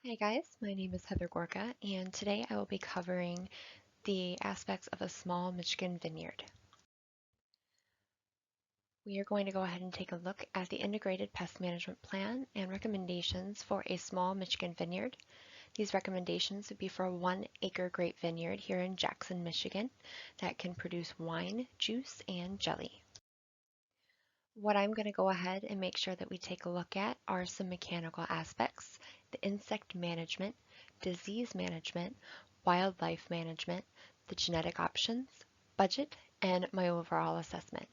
Hi guys, my name is Heather Gorka, and today I will be covering the aspects of a small Michigan vineyard. We are going to go ahead and take a look at the Integrated Pest Management Plan and recommendations for a small Michigan vineyard. These recommendations would be for a 1-acre grape vineyard here in Jackson, Michigan that can produce wine, juice, and jelly. What I'm going to go ahead and make sure that we take a look at are some mechanical aspects, the insect management, disease management, wildlife management, the genetic options, budget, and my overall assessment.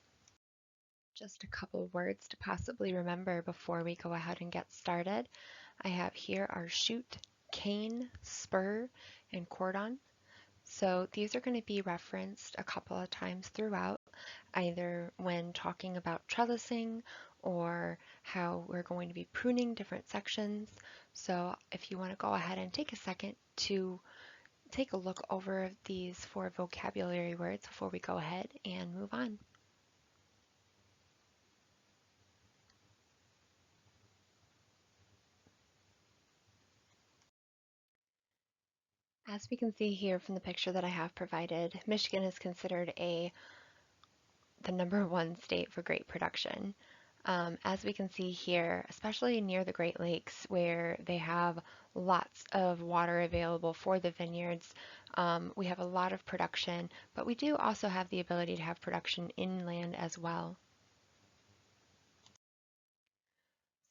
Just a couple words to possibly remember before we go ahead and get started. I have here our shoot, cane, spur, and cordon. So these are going to be referenced a couple of times throughout, either when talking about trellising or how we're going to be pruning different sections. So if you want to go ahead and take a second to take a look over these 4 vocabulary words before we go ahead and move on. As we can see here from the picture that I have provided, Michigan is considered the #1 state for grape production. As we can see here, especially near the Great Lakes where they have lots of water available for the vineyards, we have a lot of production, but we do also have the ability to have production inland as well.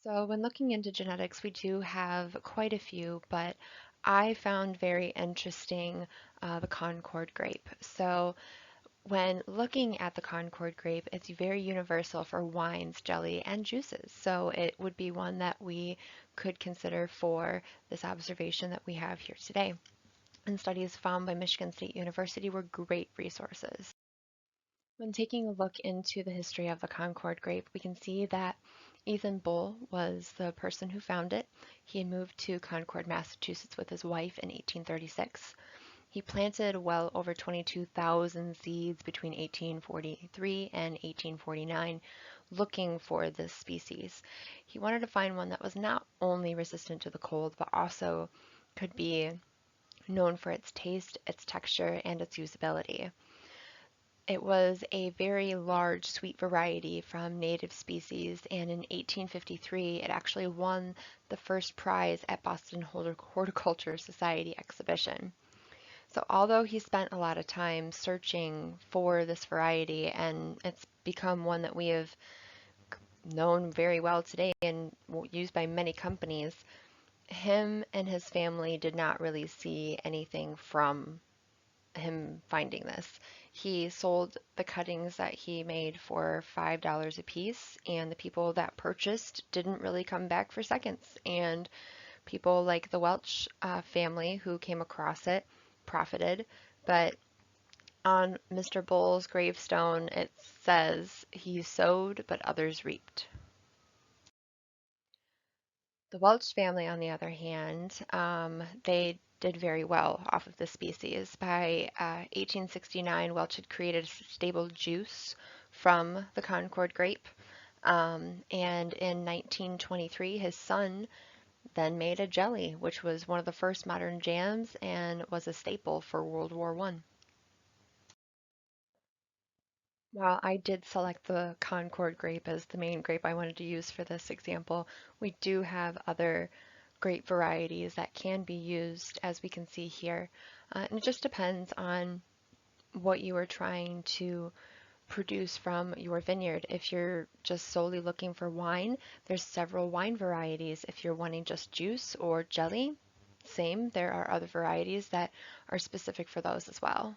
So when looking into genetics, we do have quite a few, but I found very interesting the Concord grape. So when looking at the Concord grape, it's very universal for wines, jelly, and juices. So it would be one that we could consider for this observation that we have here today. And studies found by Michigan State University were great resources. When taking a look into the history of the Concord grape, we can see that Ethan Bull was the person who found it. He had moved to Concord, Massachusetts with his wife in 1836. He planted well over 22,000 seeds between 1843 and 1849 looking for this species. He wanted to find one that was not only resistant to the cold, but also could be known for its taste, its texture, and its usability. It was a very large sweet variety from native species, and in 1853 it actually won the first prize at Boston Horticulture Society exhibition. So although he spent a lot of time searching for this variety, and it's become one that we have known very well today and used by many companies, him and his family did not really see anything from him finding this. He sold the cuttings that he made for $5 a piece, and the people that purchased didn't really come back for seconds. And people like the Welch family who came across it profited, but on Mr. Bull's gravestone it says he sowed but others reaped. The Welch family, on the other hand, they did very well off of this species. By 1869, Welch had created a stable juice from the Concord grape, and in 1923, his son then made a jelly, which was one of the first modern jams and was a staple for World War I. While I did select the Concord grape as the main grape I wanted to use for this example, we do have other grape varieties that can be used, as we can see here. And it just depends on what you are trying to produce from your vineyard. If you're just solely looking for wine, there's several wine varieties. If you're wanting just juice or jelly, same, there are other varieties that are specific for those as well.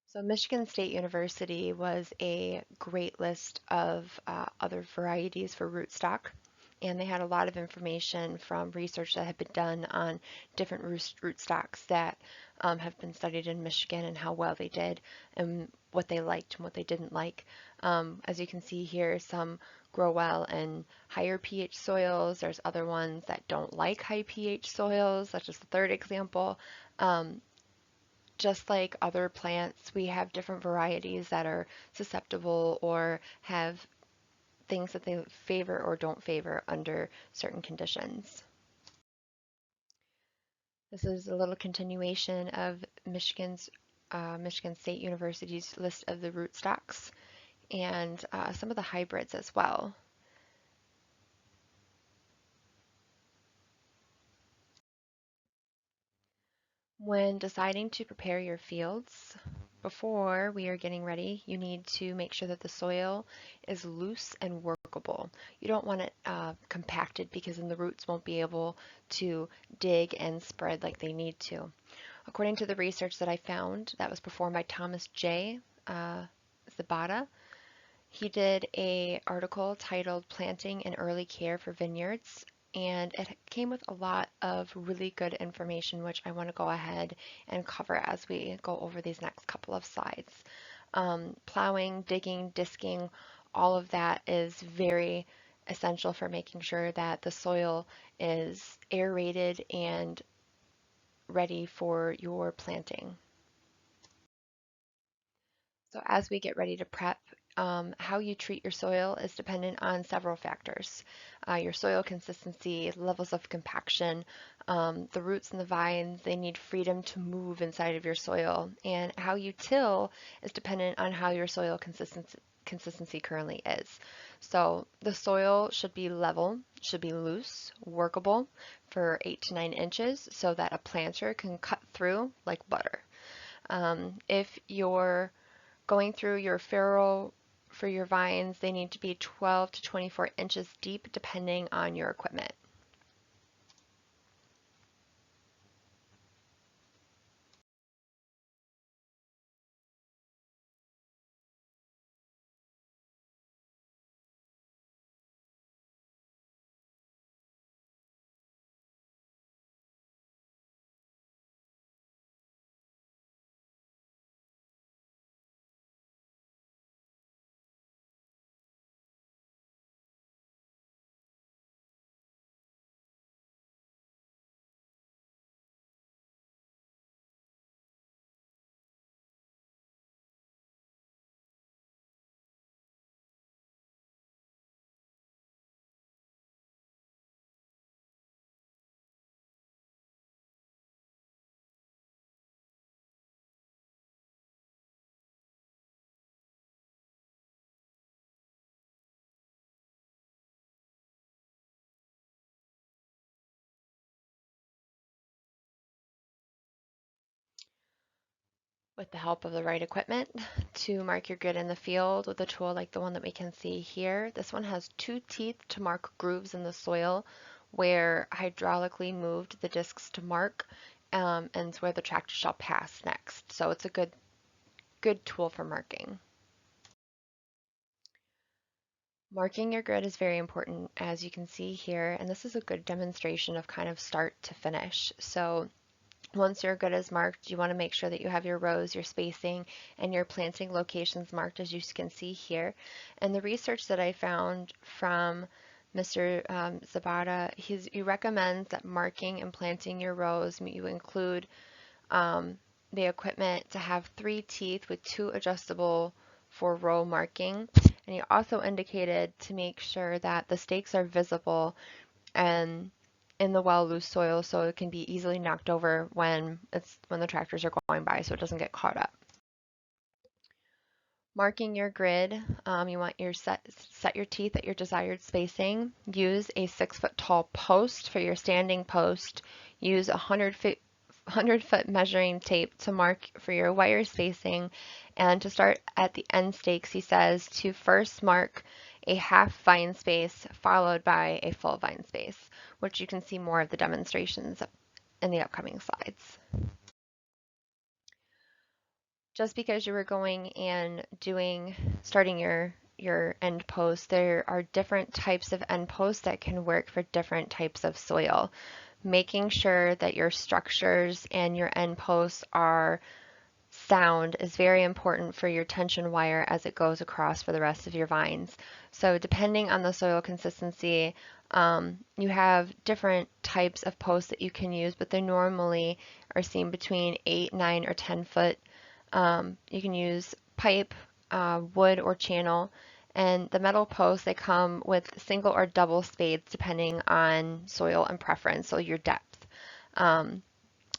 So Michigan State University was a great list of other varieties for rootstock, and they had a lot of information from research that had been done on different rootstocks that have been studied in Michigan and how well they did and what they liked and what they didn't like. As you can see here, some grow well in higher pH soils. There's other ones that don't like high pH soils, such as the third example. Just like other plants, we have different varieties that are susceptible or have things that they favor or don't favor under certain conditions. This is a little continuation of Michigan State University's list of the rootstocks and some of the hybrids as well. When deciding to prepare your fields, before we are getting ready, you need to make sure that the soil is loose and workable. You don't want it compacted because then the roots won't be able to dig and spread like they need to. According to the research that I found that was performed by Thomas J. Zabata, he did a article titled Planting and Early Care for Vineyards, and it came with a lot of really good information, which I want to go ahead and cover as we go over these next couple of slides. Plowing, digging, disking, all of that is very essential for making sure that the soil is aerated and ready for your planting. So as we get ready to prep, how you treat your soil is dependent on several factors. Your soil consistency, levels of compaction, the roots and the vines, they need freedom to move inside of your soil. And how you till is dependent on how your soil consistency currently is. So the soil should be level, should be loose, workable for 8 to 9 inches so that a planter can cut through like butter. If you're going through your farrow for your vines, they need to be 12 to 24 inches deep depending on your equipment. With the help of the right equipment to mark your grid in the field with a tool like the one that we can see here. This one has 2 teeth to mark grooves in the soil where hydraulically moved the discs to mark and where the tractor shall pass next. So it's a good tool for marking. Marking your grid is very important, as you can see here, and this is a good demonstration of kind of start to finish. So once your grid is marked, you want to make sure that you have your rows, your spacing, and your planting locations marked, as you can see here. And the research that I found from Mr. Zabata, he recommends that marking and planting your rows, you include the equipment to have 3 teeth with 2 adjustable for row marking. And he also indicated to make sure that the stakes are visible and in the well loose soil so it can be easily knocked over when the tractors are going by so it doesn't get caught up. Marking your grid, you want your set your teeth at your desired spacing. Use a 6-foot tall post for your standing post. Use 100-foot measuring tape to mark for your wire spacing, and to start at the end stakes, he says to first mark a half vine space followed by a full vine space, which you can see more of the demonstrations in the upcoming slides. Just because you were going and starting your end post, there are different types of end posts that can work for different types of soil. Making sure that your structures and your end posts are sound is very important for your tension wire as it goes across for the rest of your vines. So depending on the soil consistency, you have different types of posts that you can use, but they normally are seen between 8, 9, or 10 foot. You can use pipe, wood, or channel. And the metal posts, they come with single or double spades depending on soil and preference, so your depth. Um,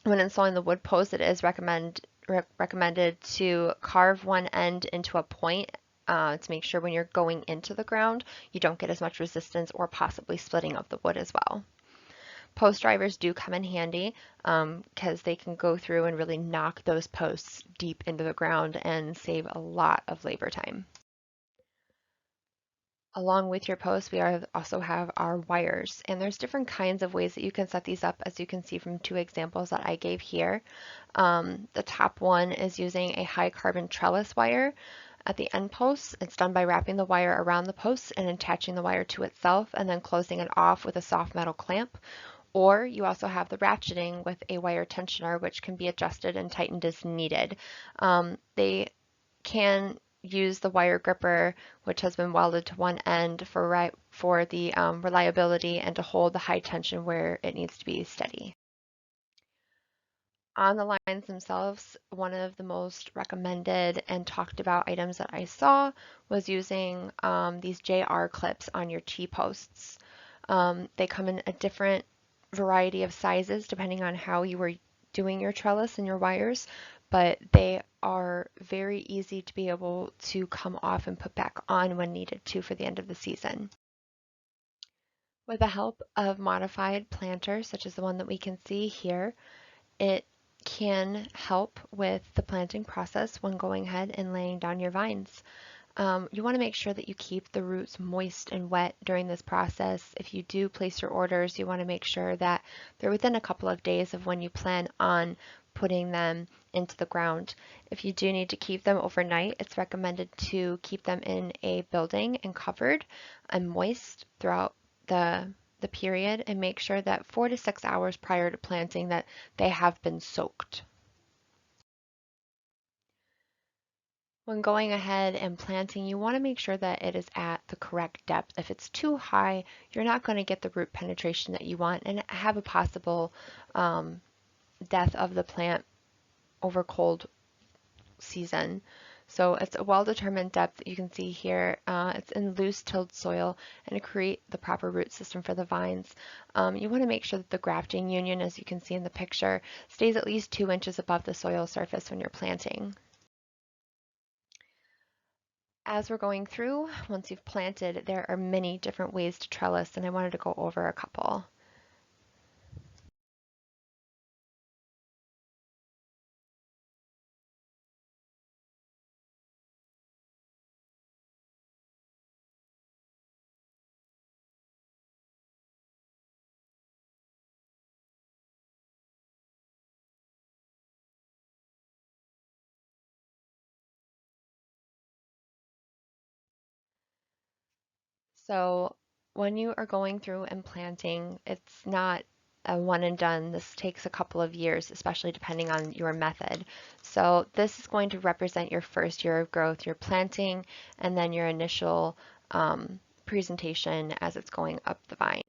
When installing the wood post, it is recommended to carve one end into a point to make sure when you're going into the ground, you don't get as much resistance or possibly splitting of the wood as well. Post drivers do come in handy because they can go through and really knock those posts deep into the ground and save a lot of labor time. Along with your posts, we also have our wires, and there's different kinds of ways that you can set these up, as you can see from two examples that I gave here. The top one is using a high carbon trellis wire at the end posts. It's done by wrapping the wire around the posts and attaching the wire to itself and then closing it off with a soft metal clamp. Or you also have the ratcheting with a wire tensioner, which can be adjusted and tightened as needed. They can use the wire gripper, which has been welded to one end for the reliability and to hold the high tension where it needs to be steady. On the lines themselves, one of the most recommended and talked about items that I saw was using these JR clips on your T-posts. They come in a different variety of sizes depending on how you were doing your trellis and your wires, but they are very easy to be able to come off and put back on when needed to for the end of the season. With the help of modified planters, such as the one that we can see here, it can help with the planting process when going ahead and laying down your vines. You want to make sure that you keep the roots moist and wet during this process. If you do place your orders, you want to make sure that they're within a couple of days of when you plan on putting them into the ground. If you do need to keep them overnight, it's recommended to keep them in a building and covered and moist throughout the period, and make sure that 4 to 6 hours prior to planting that they have been soaked. When going ahead and planting, you want to make sure that it is at the correct depth. If it's too high, you're not going to get the root penetration that you want and have a possible death of the plant over cold season. So it's a well-determined depth that you can see here. It's in loose tilled soil and to create the proper root system for the vines. You want to make sure that the grafting union, as you can see in the picture, stays at least 2 inches above the soil surface when you're planting. As we're going through, once you've planted, there are many different ways to trellis, and I wanted to go over a couple. So when you are going through and planting, it's not a one and done. This takes a couple of years, especially depending on your method. So this is going to represent your first year of growth, your planting, and then your initial presentation as it's going up the vine.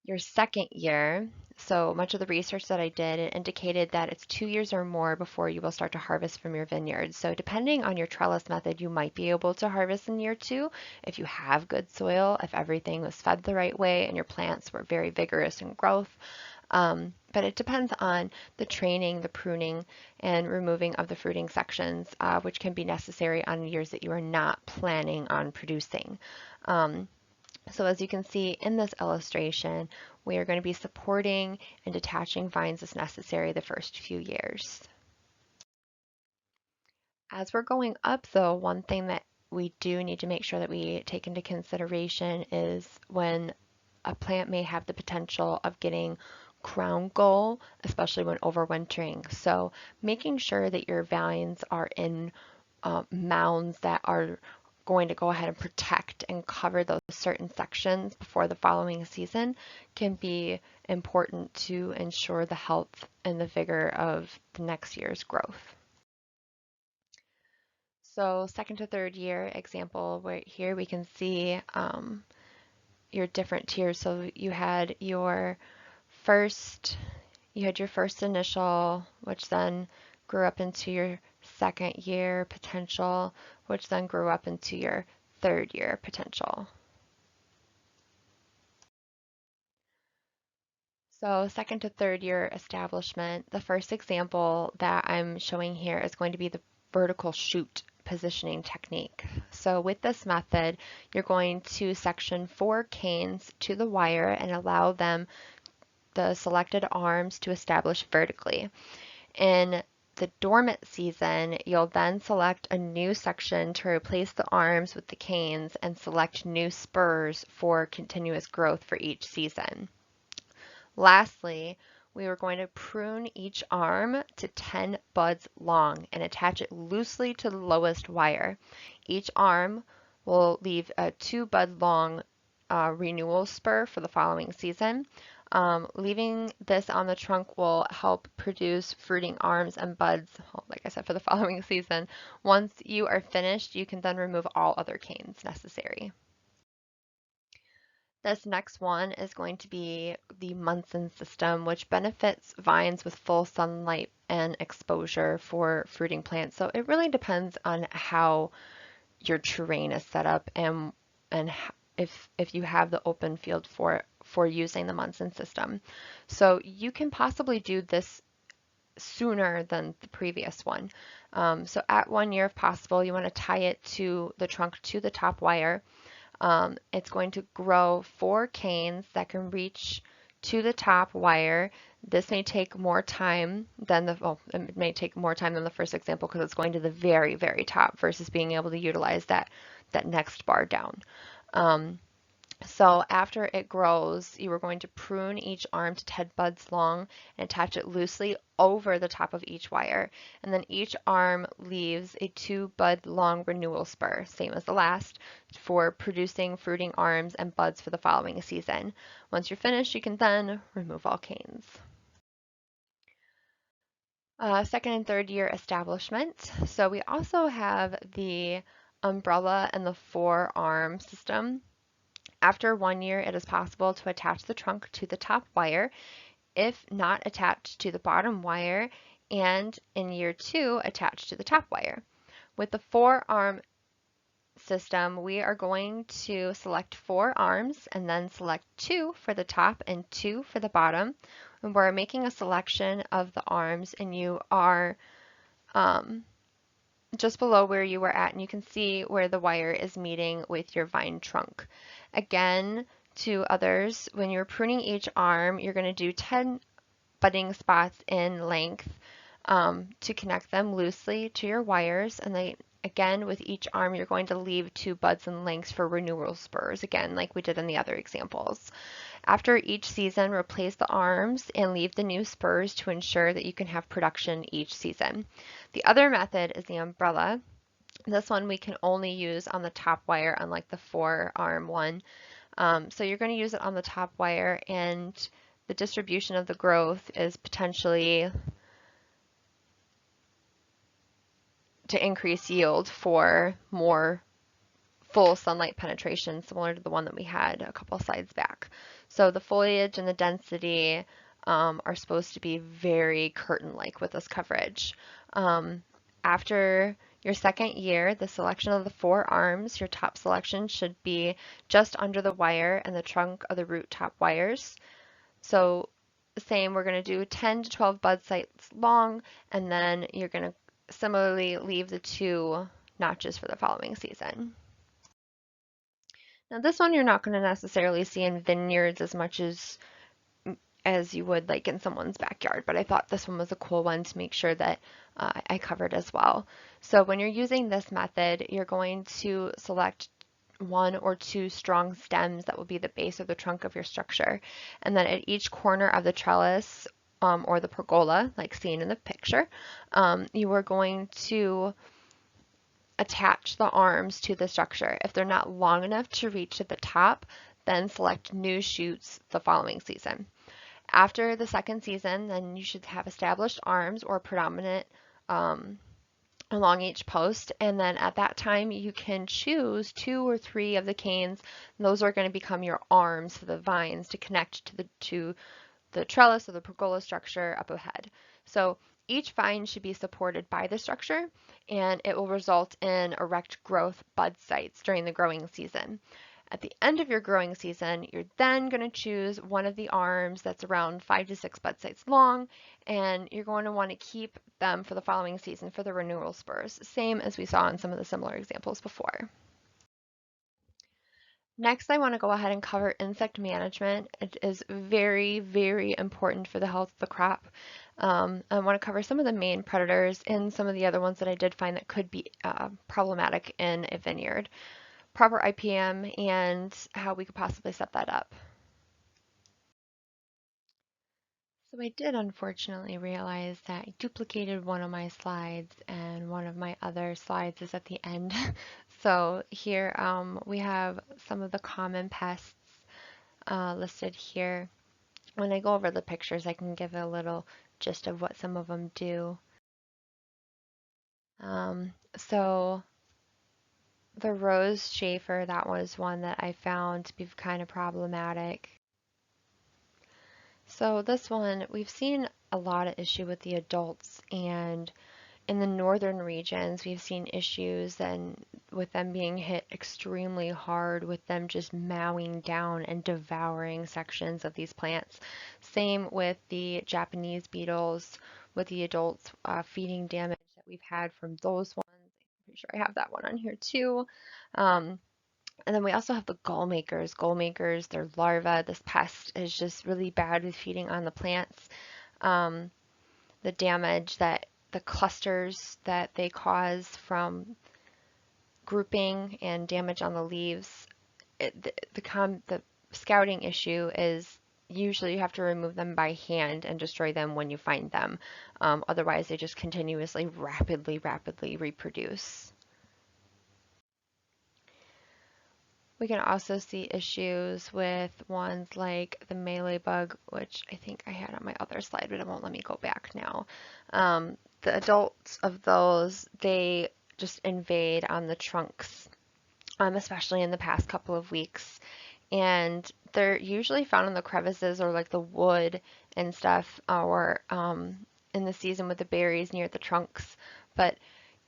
Your second year, so much of the research that I did, it indicated that it's 2 years or more before you will start to harvest from your vineyard. So depending on your trellis method, you might be able to harvest in year 2 if you have good soil, if everything was fed the right way and your plants were very vigorous in growth. But it depends on the training, the pruning, and removing of the fruiting sections, which can be necessary on years that you are not planning on producing. So as you can see in this illustration, we are going to be supporting and detaching vines as necessary the first few years. As we're going up though, one thing that we do need to make sure that we take into consideration is when a plant may have the potential of getting crown gall, especially when overwintering. So making sure that your vines are in mounds that are going to go ahead and protect and cover those certain sections before the following season can be important to ensure the health and the vigor of the next year's growth. So second to third year example, where here we can see your different tiers. So first, you had your first initial, which then grew up into your second year potential, which then grew up into your third year potential. So second to third year establishment, the first example that I'm showing here is going to be the vertical shoot positioning technique. So with this method, you're going to section 4 canes to the wire and allow them the selected arms to establish vertically. In the dormant season, you'll then select a new section to replace the arms with the canes and select new spurs for continuous growth for each season. Lastly, we are going to prune each arm to 10 buds long and attach it loosely to the lowest wire. Each arm will leave a 2 bud long renewal spur for the following season. Leaving this on the trunk will help produce fruiting arms and buds, like I said, for the following season. Once you are finished, you can then remove all other canes necessary. This next one is going to be the Munson system, which benefits vines with full sunlight and exposure for fruiting plants. So it really depends on how your terrain is set up and if you have the open field for using the Munson system. So you can possibly do this sooner than the previous one. So at 1 year if possible, you want to tie it to the trunk to the top wire. It's going to grow 4 canes that can reach to the top wire. This may take more time than it may take more time than the first example because it's going to the very, very top versus being able to utilize that next bar down. So after it grows, you are going to prune each arm to 10 buds long and attach it loosely over the top of each wire. And then each arm leaves a 2 bud long renewal spur, same as the last, for producing fruiting arms and buds for the following season. Once you're finished, you can then remove all canes. Second and third year establishment. So we also have the umbrella and the 4-arm system. After 1 year, it is possible to attach the trunk to the top wire, if not attached to the bottom wire, and in year 2, attached to the top wire. With the 4-arm system, we are going to select 4 arms and then select 2 for the top and 2 for the bottom. And we're making a selection of the arms, and you are just below where you were at, and you can see where the wire is meeting with your vine trunk. Again, to others, when you're pruning each arm, you're going to do 10 budding spots in length to connect them loosely to your wires. And then again, with each arm, you're going to leave 2 buds in length for renewal spurs, again, like we did in the other examples. After each season, replace the arms and leave the new spurs to ensure that you can have production each season. The other method is the umbrella. This one we can only use on the top wire, unlike the 4-arm one. So you're going to use it on the top wire, and the distribution of the growth is potentially to increase yield for more full sunlight penetration, similar to the one that we had a couple slides back. So the foliage and the density are supposed to be very curtain-like with this coverage. After your second year, the selection of the 4 arms, your top selection should be just under the wire and the trunk of the root top wires. So same, we're going to do 10 to 12 bud sites long, and then you're going to similarly leave the 2 notches for the following season. Now this one you're not going to necessarily see in vineyards as much as you would like in someone's backyard, but I thought this one was a cool one to make sure that I covered as well. So when you're using this method, you're going to select 1 or 2 strong stems that will be the base of the trunk of your structure. And then at each corner of the trellis or the pergola, like seen in the picture, you are going to attach the arms to the structure. If they're not long enough to reach to the top, then select new shoots the following season. After the second season, then you should have established arms or predominant along each post, and then at that time you can choose 2 or 3 of the canes. Those are going to become your arms for the vines to connect to the trellis or the pergola structure up ahead. So each vine should be supported by the structure, and it will result in erect growth bud sites during the growing season. At the end of your growing season, you're then going to choose one of the arms that's around 5 to 6 bud sites long, and you're going to want to keep them for the following season for the renewal spurs, same as we saw in some of the similar examples before. Next, I want to go ahead and cover insect management. It is very, very important for the health of the crop. I want to cover some of the main predators and some of the other ones that I did find that could be problematic in a vineyard, proper IPM, and how we could possibly set that up. So I did unfortunately realize that I duplicated one of my slides and one of my other slides is at the end. So here we have some of the common pests listed here. When I go over the pictures, I can give a little gist of what some of them do. So the rose chafer, that was one that I found to be kind of problematic. So this one, we've seen a lot of issue with the adults, and in the northern regions, we've seen issues and with them being hit extremely hard, with them just mowing down and devouring sections of these plants. Same with the Japanese beetles, with the adults feeding damage that we've had from those ones. I'm pretty sure I have that one on here too. And then we also have the gall makers. Gall makers, their larvae, this pest is just really bad with feeding on the plants. The damage that the clusters that they cause from grouping and damage on the leaves. The scouting issue is usually you have to remove them by hand and destroy them when you find them. Otherwise, they just continuously, rapidly reproduce. We can also see issues with ones like the melee bug, which I think I had on my other slide, but it won't let me go back now. The adults of those, they just invade on the trunks, especially in the past couple of weeks. And they're usually found in the crevices or like the wood and stuff, or in the season with the berries near the trunks. But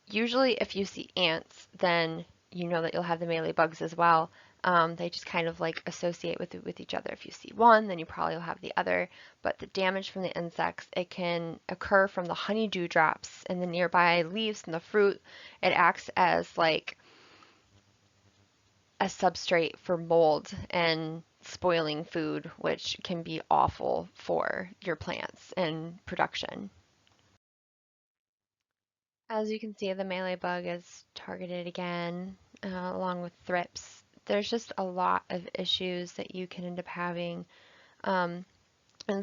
usually if you see ants, then you know that you'll have the melee bugs as well. They just kind of like associate with each other. If you see one, then you probably will have the other. But the damage from the insects, it can occur from the honeydew drops in the nearby leaves from the fruit. It acts as like a substrate for mold and spoiling food, which can be awful for your plants and production. As you can see, the melee bug is targeted again, along with thrips. There's just a lot of issues that you can end up having. And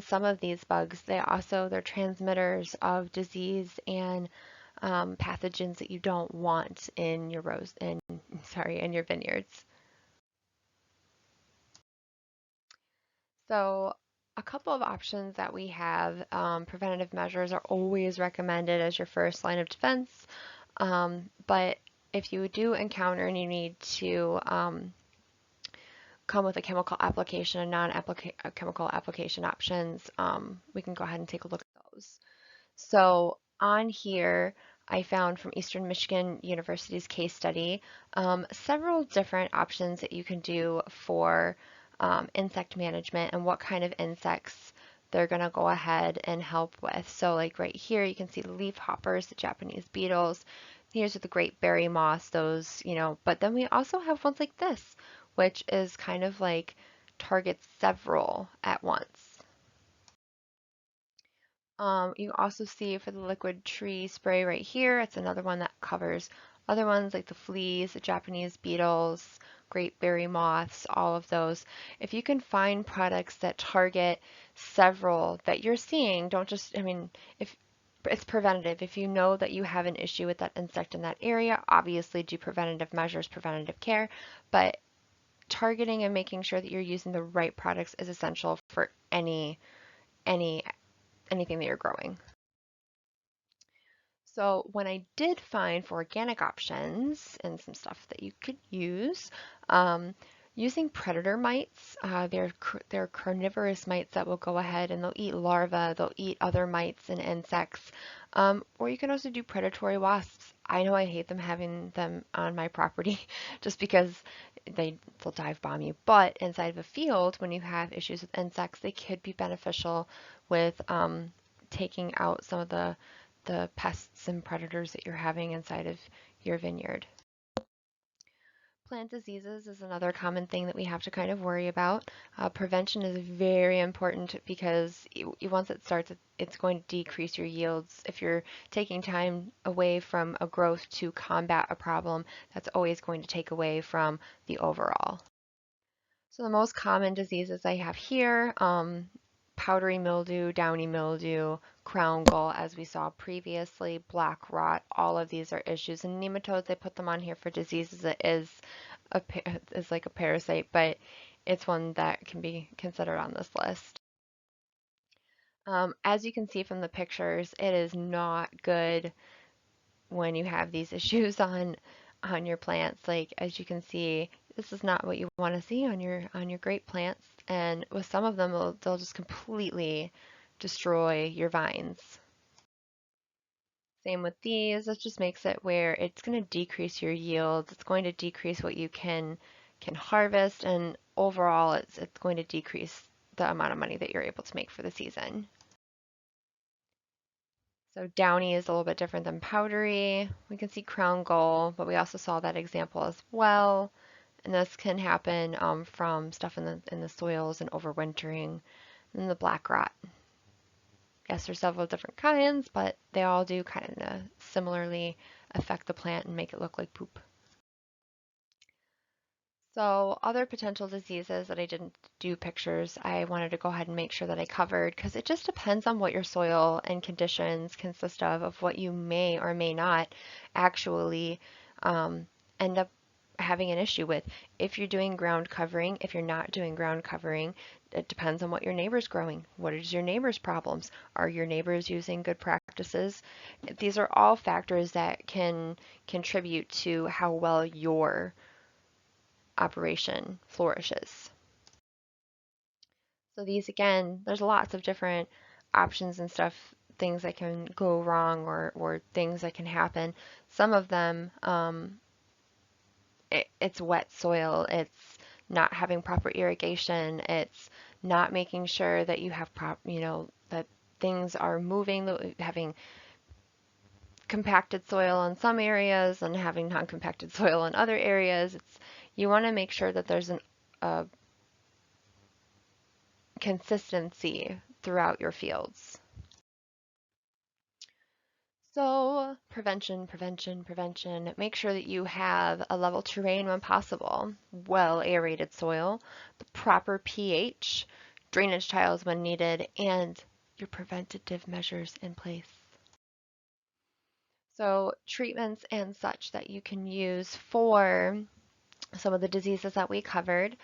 some of these bugs, they're transmitters of disease and pathogens that you don't want in your in your vineyards. So a couple of options that we have, preventative measures are always recommended as your first line of defense. But if you do encounter and you need to come with a chemical application and non-chemical application options, we can go ahead and take a look at those. So on here, I found from Eastern Michigan University's case study several different options that you can do for insect management and what kind of insects they're going to go ahead and help with. So like right here, you can see the leaf hoppers, the Japanese beetles. Here's the great berry moths, those, but then we also have ones like this, which is kind of like targets several at once. You also see for the liquid tree spray right here, it's another one that covers other ones like the fleas, the Japanese beetles, great berry moths, all of those. If you can find products that target several that you're seeing, don't just, if it's preventative. If you know that you have an issue with that insect in that area, obviously do preventative measures, preventative care, but targeting and making sure that you're using the right products is essential for any anything that you're growing. So when I did find for organic options and some stuff that you could use, using predator mites, they're carnivorous mites that will go ahead and they'll eat larvae, they'll eat other mites and insects, or you can also do predatory wasps. I know I hate them having them on my property just because they'll dive bomb you. But inside of a field, when you have issues with insects, they could be beneficial with taking out some of the pests and predators that you're having inside of your vineyard. Plant diseases is another common thing that we have to kind of worry about. Prevention is very important because once it starts, it's going to decrease your yields. If you're taking time away from a growth to combat a problem, that's always going to take away from the overall. So the most common diseases I have here, powdery mildew, downy mildew, crown gall, as we saw previously, black rot, all of these are issues. And nematodes, I put them on here for diseases. It is like a parasite, but it's one that can be considered on this list. As you can see from the pictures, it is not good when you have these issues on your plants. Like as you can see, this is not what you want to see on your grape plants. And with some of them, they'll just completely destroy your vines. Same with these. This just makes it where it's going to decrease your yields. It's going to decrease what you can harvest, and overall, it's going to decrease the amount of money that you're able to make for the season. So downy is a little bit different than powdery. We can see crown gall, but we also saw that example as well. And this can happen from stuff in the soils and overwintering. And the black rot. Yes, there's several different kinds, but they all do kind of similarly affect the plant and make it look like poop. So other potential diseases that I didn't do pictures, I wanted to go ahead and make sure that I covered because it just depends on what your soil and conditions consist of what you may or may not actually end up having an issue with. If you're doing ground covering, if you're not doing ground covering, it depends on what your neighbor's growing. What is your neighbor's problems? Are your neighbors using good practices? These are all factors that can contribute to how well your operation flourishes. So these again, there's lots of different options and stuff, things that can go wrong or things that can happen. Some of them, it's wet soil, it's not having proper irrigation, it's not making sure that you have that things are moving, having compacted soil in some areas and having non-compacted soil in other areas. You want to make sure that there's a consistency throughout your fields. So prevention, prevention, prevention. Make sure that you have a level terrain when possible, well aerated soil, the proper pH, drainage tiles when needed, and your preventative measures in place. So treatments and such that you can use for some of the diseases that we covered.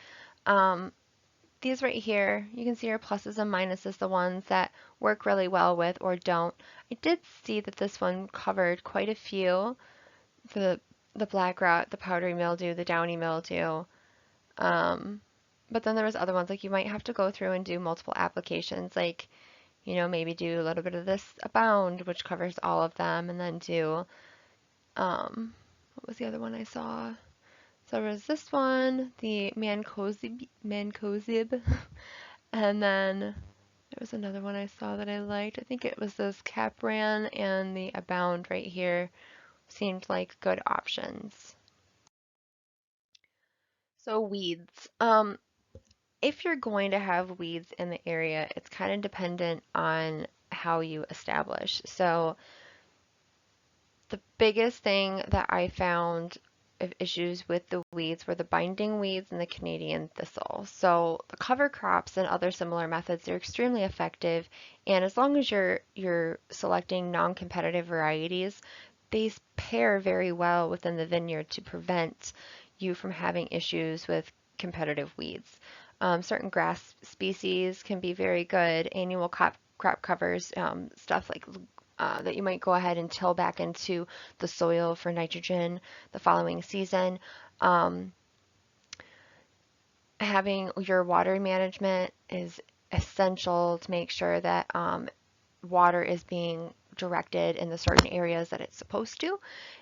These right here, you can see your pluses and minuses, the ones that work really well with or don't. I did see that this one covered quite a few, the black rot, the powdery mildew, the downy mildew. But then there was other ones, like you might have to go through and do multiple applications, like, maybe do a little bit of this Abound, which covers all of them, and then do, what was the other one I saw? So there was this one, the mancozib, and then there was another one I saw that I liked. I think it was this Capran and the Abound right here seemed like good options. So weeds. If you're going to have weeds in the area, it's kind of dependent on how you establish. So the biggest thing that I found of issues with the weeds were the binding weeds and the Canadian thistle. So the cover crops and other similar methods are extremely effective, and as long as you're selecting non-competitive varieties, they pair very well within the vineyard to prevent you from having issues with competitive weeds. Certain grass species can be very good. Annual crop covers, stuff like that you might go ahead and till back into the soil for nitrogen the following season. Having your water management is essential to make sure that water is being directed in the certain areas that it's supposed to.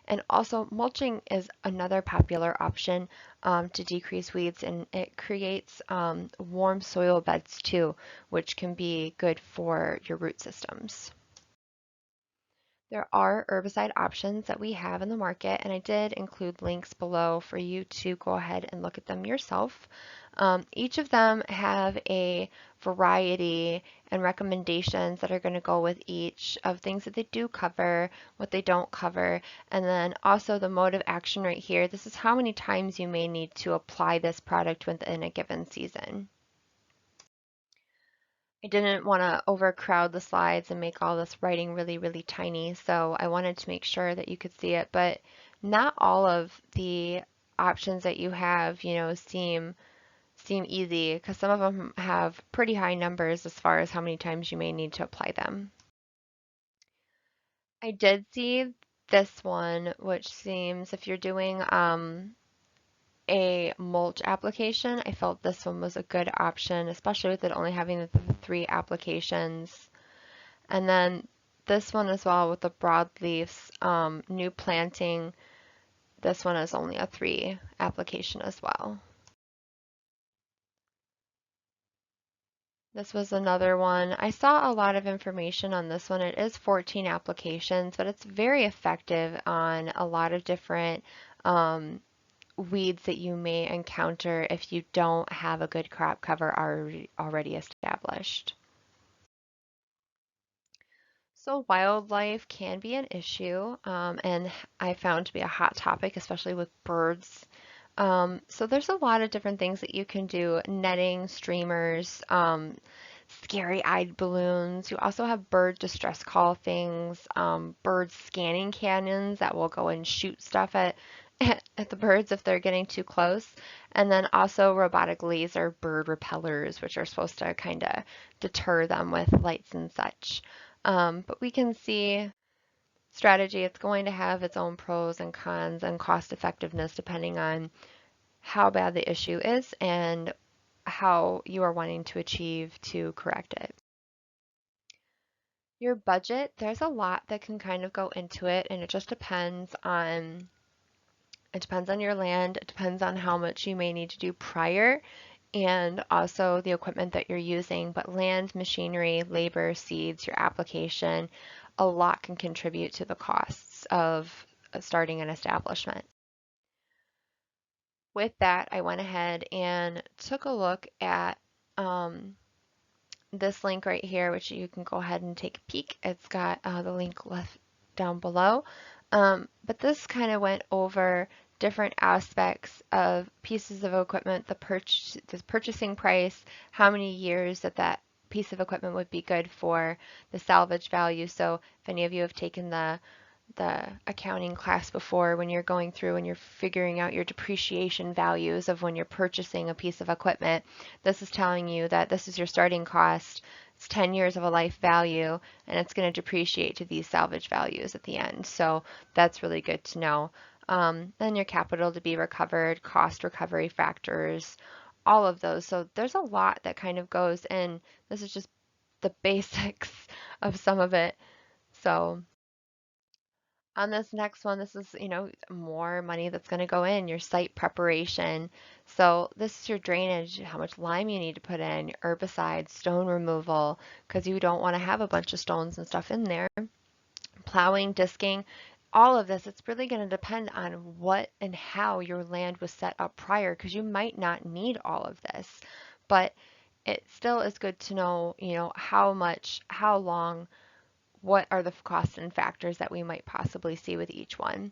And also mulching is another popular option to decrease weeds, and it creates warm soil beds too, which can be good for your root systems. There are herbicide options that we have in the market, and I did include links below for you to go ahead and look at them yourself. Each of them have a variety and recommendations that are going to go with each of things that they do cover, what they don't cover, and then also the mode of action right here. This is how many times you may need to apply this product within a given season. I didn't want to overcrowd the slides and make all this writing really, really tiny, so I wanted to make sure that you could see it, but not all of the options that you have, seem easy, because some of them have pretty high numbers as far as how many times you may need to apply them. I did see this one, which seems if you're doing a mulch application, I felt this one was a good option, especially with it only having the 3 applications. And then this one as well with the broadleafs, new planting, this one is only a 3 application as well. This was another one. I saw a lot of information on this one. It is 14 applications, but it's very effective on a lot of different weeds that you may encounter if you don't have a good crop cover already established. So wildlife can be an issue, and I found to be a hot topic, especially with birds. So there's a lot of different things that you can do: netting, streamers, scary-eyed balloons. You also have bird distress call things, bird scanning cannons that will go and shoot stuff at the birds if they're getting too close. And then also robotic laser bird repellers, which are supposed to kind of deter them with lights and such. But we can see strategy, it's going to have its own pros and cons and cost effectiveness depending on how bad the issue is and how you are wanting to achieve to correct it. Your budget, there's a lot that can kind of go into it, and it just depends on your land, it depends on how much you may need to do prior, and also the equipment that you're using. But land, machinery, labor, seeds, your application, a lot can contribute to the costs of starting an establishment. With that, I went ahead and took a look at this link right here, which you can go ahead and take a peek. It's got the link left down below. But this kind of went over different aspects of pieces of equipment, the purchasing price, how many years that piece of equipment would be good for, the salvage value. So if any of you have taken the accounting class before, when you're going through and you're figuring out your depreciation values of when you're purchasing a piece of equipment, this is telling you that this is your starting cost. It's 10 years of a life value, and it's going to depreciate to these salvage values at the end. So that's really good to know. Then your capital to be recovered, cost recovery factors, all of those. So there's a lot that kind of goes in. This is just the basics of some of it. So on this next one, this is, more money that's going to go in, your site preparation. So this is your drainage, how much lime you need to put in, herbicide, stone removal, because you don't want to have a bunch of stones and stuff in there. Plowing, disking, all of this, it's really going to depend on what and how your land was set up prior, because you might not need all of this. But it still is good to know, how much, how long, what are the costs and factors that we might possibly see with each one.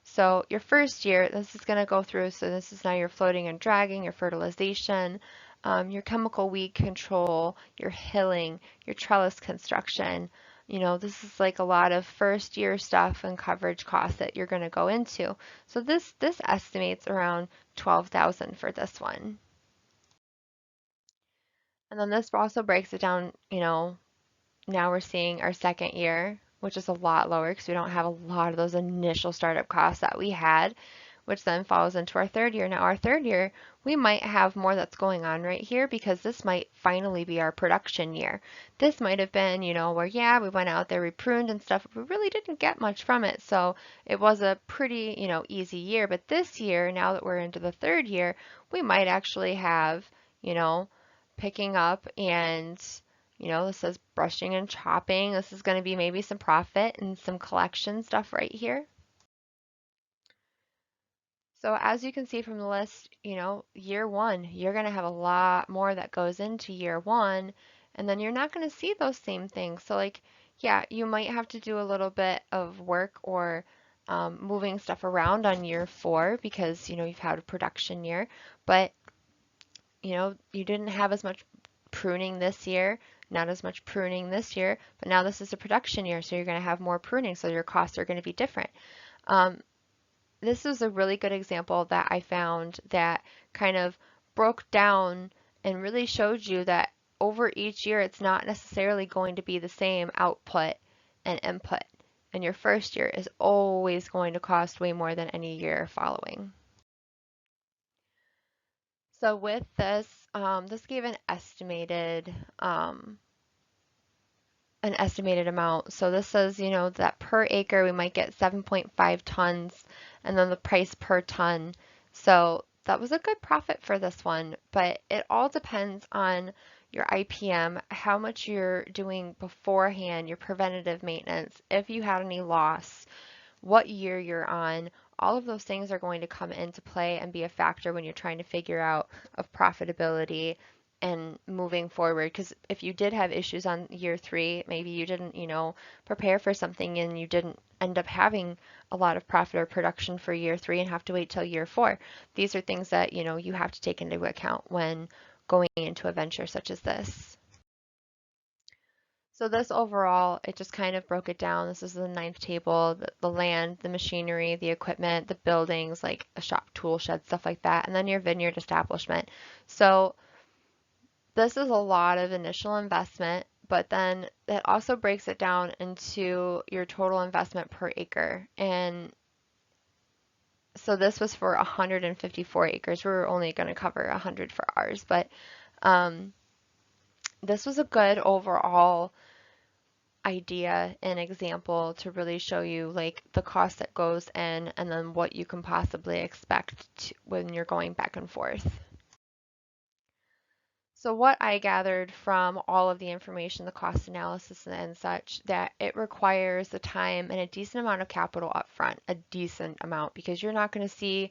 So your first year, this is going to go through, so this is now your floating and dragging, your fertilization, your chemical weed control, your hilling, your trellis construction. This is like a lot of first year stuff and coverage costs that you're going to go into. So this estimates around $12,000 for this one. And then this also breaks it down, now we're seeing our second year, which is a lot lower because we don't have a lot of those initial startup costs that we had. which then falls into our third year. Now our third year, we might have more that's going on right here because this might finally be our production year. This might have been, where yeah, we went out there, we pruned and stuff, but we really didn't get much from it. So it was a pretty, easy year. But this year, now that we're into the third year, we might actually have, you know, picking up and this says brushing and chopping. This is going to be maybe some profit and some collection stuff right here. So as you can see from the list, year one, you're going to have a lot more that goes into year one, and then you're not going to see those same things. So like, yeah, you might have to do a little bit of work or moving stuff around on year four because, you've had a production year, but, you didn't have as much pruning this year, not as much pruning this year, but now this is a production year, so you're going to have more pruning, so your costs are going to be different. This is a really good example that I found that kind of broke down and really showed you that over each year it's not necessarily going to be the same output and input. And your first year is always going to cost way more than any year following. So with this, this gave an estimated amount. So this says, that per acre we might get 7.5 tons and then the price per ton. So that was a good profit for this one, but it all depends on your IPM, how much you're doing beforehand, your preventative maintenance, if you had any loss, what year you're on. All of those things are going to come into play and be a factor when you're trying to figure out of profitability and moving forward. Because if you did have issues on year three, maybe you didn't, prepare for something and you didn't end up having a lot of profit or production for year three and have to wait till year four. These are things that, you have to take into account when going into a venture such as this. So this overall, it just kind of broke it down. This is the ninth table, the land, the machinery, the equipment, the buildings, like a shop, tool shed, stuff like that, and then your vineyard establishment. So this is a lot of initial investment, but then it also breaks it down into your total investment per acre. And so this was for 154 acres. We were only going to cover 100 for ours, but this was a good overall idea and example to really show you like the cost that goes in and then what you can possibly expect when you're going back and forth. So what I gathered from all of the information, the cost analysis and such, that it requires the time and a decent amount of capital up front, a decent amount, because you're not going to see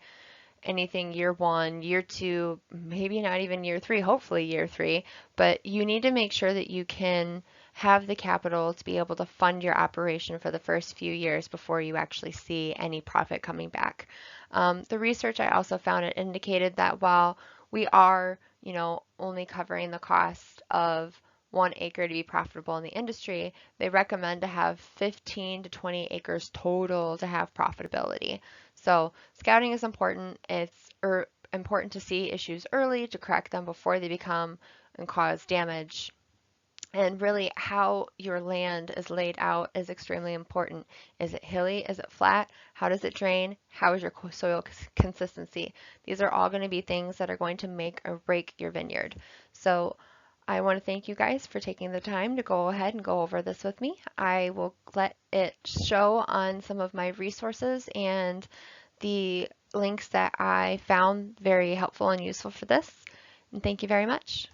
anything year one, year two, maybe not even year three, hopefully year three, but you need to make sure that you can have the capital to be able to fund your operation for the first few years before you actually see any profit coming back. The research I also found, it indicated that while we are, only covering the cost of 1 acre to be profitable in the industry, they recommend to have 15 to 20 acres total to have profitability. So scouting is important. It's important to see issues early to correct them before they become and cause damage. And really how your land is laid out is extremely important. Is it hilly? Is it flat? How does it drain? How is your soil consistency? These are all going to be things that are going to make or break your vineyard. So I want to thank you guys for taking the time to go ahead and go over this with me. I will let it show on some of my resources and the links that I found very helpful and useful for this. And thank you very much.